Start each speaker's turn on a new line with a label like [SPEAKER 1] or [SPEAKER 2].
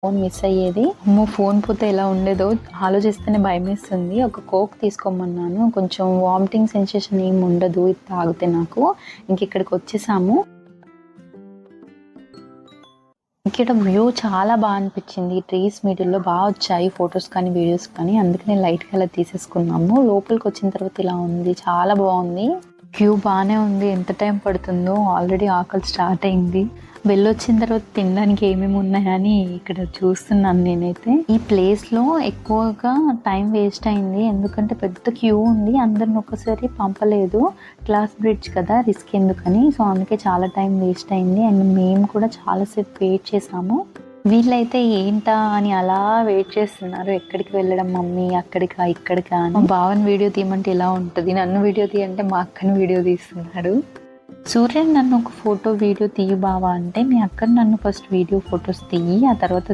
[SPEAKER 1] Phone miss అయ్యేది. అమ్మో! Phone పోతే ఎలా ఉండేదో ఆలోచిస్తేనే భయమేస్తుంది. ఒక కోక్ తీసుకోమన్నాను. కొంచెం వామిటింగ్ సెన్సేషన్ ఏమి ఉండదు ఇది తాగితే నాకు. ఇక్కడికి వచ్చేసాము. ఇక్కడ వ్యూ చాలా బాగా అనిపించింది. ట్రీస్ మిడిల్‌లో బాగా వచ్చాయి ఫొటోస్ కానీ, వీడియోస్ కానీ. అందుకనే లైట్‌గా అలా తీసేసుకున్నాము. లోపలికి వచ్చిన తర్వాత ఇలా ఉంది. చాలా బాగుంది. క్యూ బాగానే ఉంది. ఎంత టైం పడుతుందో ఆల్రెడీ ఆకలి స్టార్ట్ అయింది. వెళ్ళొచ్చిన తర్వాత తినడానికి ఏమేమి ఉన్నాయని ఇక్కడ చూస్తున్నాను నేనైతే. ఈ ప్లేస్లో ఎక్కువగా టైం వేస్ట్ అయింది. ఎందుకంటే పెద్ద క్యూ ఉంది. అందరిని ఒక్కసారి పంపలేదు. గ్లాస్ బ్రిడ్జ్ కదా, రిస్క్ ఎందుకని. సో అందుకే చాలా టైం వేస్ట్ అయింది. అండ్ మేము కూడా చాలాసేపు వెయిట్ చేసాము. వీళ్ళైతే ఏంటా అని అలా వెయిట్ చేస్తున్నారు. ఎక్కడికి వెళ్ళడం మమ్మీ, అక్కడికా ఇక్కడికా అని. మా బావని వీడియో తీయమంటే ఇలా ఉంటుంది, నన్ను వీడియో తీయంటే మా అక్కని వీడియో తీస్తున్నాడు. సూర్యన్ నన్ను ఒక ఫోటో వీడియో తీయి బావా అంటే, మీ అక్కని నన్ను ఫస్ట్ వీడియో ఫొటోస్ తీయి, ఆ తర్వాత